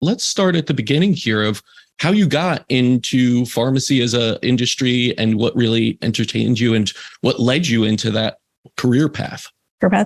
let's start at the beginning here of how you got into pharmacy as a industry and what really entertained you and what led you into that career path.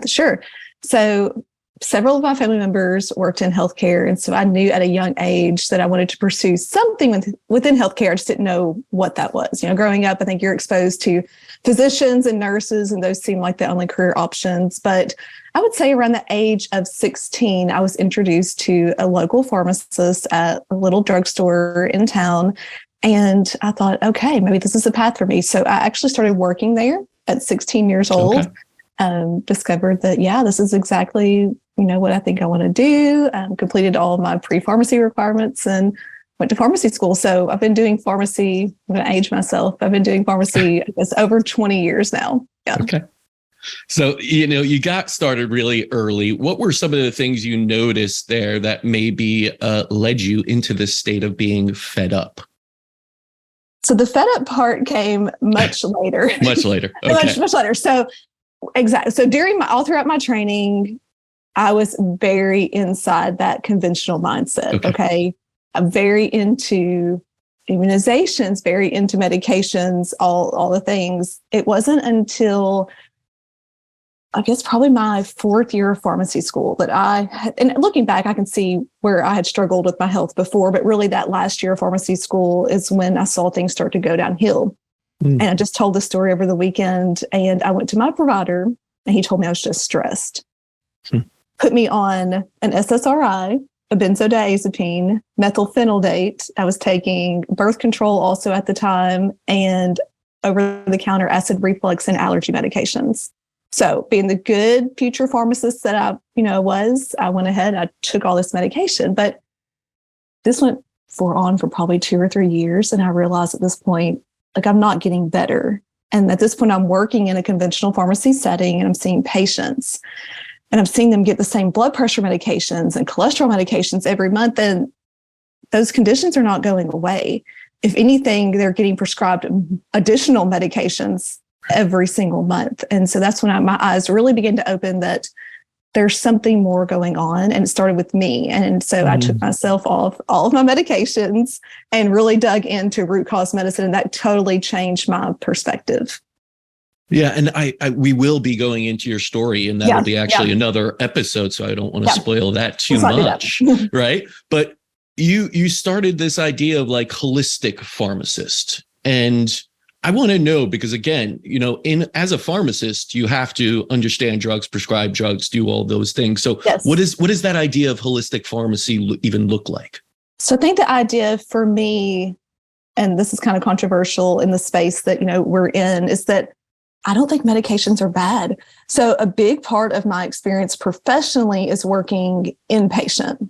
Sure. So several of my family members worked in healthcare. And so I knew at a young age that I wanted to pursue something within healthcare. I just didn't know what that was. Growing up, I think you're exposed to physicians and nurses, and those seem like the only career options. But I would say around the age of 16, I was introduced to a local pharmacist at a little drugstore in town. And I thought, okay, maybe this is a path for me. So I actually started working there at 16 years old. Okay. Discovered that, this is exactly, what I think I want to do. Completed all of my pre-pharmacy requirements and went to pharmacy school. So I've been doing pharmacy, I'm going to age myself. I've been doing pharmacy, I guess, over 20 years now. Yeah. Okay. So, you got started really early. What were some of the things you noticed there that maybe led you into this state of being fed up? So the fed up part came much later. Much later. Okay. much later. So exactly. So all throughout my training, I was very inside that conventional mindset. Okay. I'm very into immunizations, very into medications, all the things. It wasn't until I guess probably my fourth year of pharmacy school that and looking back, I can see where I had struggled with my health before, but really that last year of pharmacy school is when I saw things start to go downhill. And I just told the story over the weekend, and I went to my provider and he told me I was just stressed. Put me on an SSRI, a benzodiazepine, methylphenidate. I was taking birth control also at the time, and over-the-counter acid reflux and allergy medications. So being the good future pharmacist that I went ahead, I took all this medication, but this went on for probably 2 or 3 years. And I realized at this point, I'm not getting better. And at this point, I'm working in a conventional pharmacy setting and I'm seeing patients and I'm seeing them get the same blood pressure medications and cholesterol medications every month. And those conditions are not going away. If anything, they're getting prescribed additional medications every single month. And so that's when my eyes really began to open that there's something more going on. And it started with me. And so I took myself off all of my medications and really dug into root cause medicine. And that totally changed my perspective. Yeah. And we will be going into your story, and that'll be actually another episode. So I don't want to spoil that too much. Right. But you started this idea of holistic pharmacist. And I want to know, because again, as a pharmacist, you have to understand drugs, prescribe drugs, do all those things. So what is that idea of holistic pharmacy even look like? So I think the idea for me, and this is kind of controversial in the space that, we're in, is that I don't think medications are bad. So a big part of my experience professionally is working inpatient,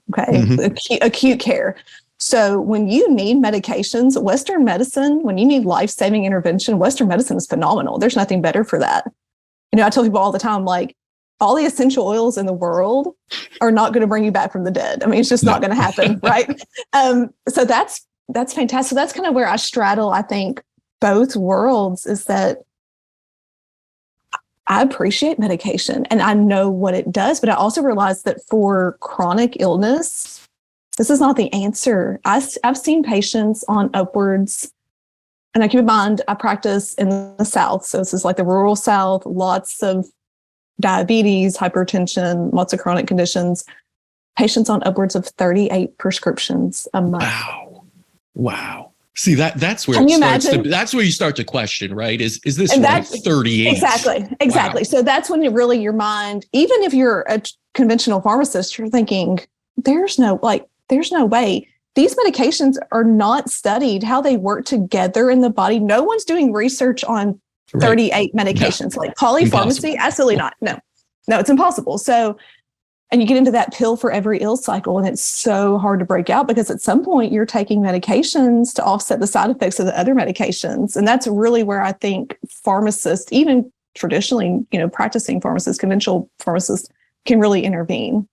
acute care. So when you need medications, Western medicine, when you need life-saving intervention, Western medicine is phenomenal. There's nothing better for that. I tell people all the time, all the essential oils in the world are not going to bring you back from the dead. I mean, it's just not going to happen, right? So that's fantastic. So that's kind of where I straddle, I think, both worlds, is that I appreciate medication and I know what it does, but I also realize that for chronic illness, this is not the answer. I've seen patients on upwards, and I keep in mind, I practice in the South. So this is the rural South, lots of diabetes, hypertension, lots of chronic conditions, patients on upwards of 38 prescriptions a month. Wow. See, that's where that's where you start to question, right? Is this right? 38? Exactly. Wow. So that's when your mind, even if you're a conventional pharmacist, you're thinking, there's no way. These medications are not studied how they work together in the body. No one's doing research on 38 medications. Polypharmacy, absolutely not. No, it's impossible. So, and you get into that pill for every ill cycle, and it's so hard to break out because at some point you're taking medications to offset the side effects of the other medications. And that's really where I think pharmacists, even traditionally, practicing pharmacists, conventional pharmacists, can really intervene.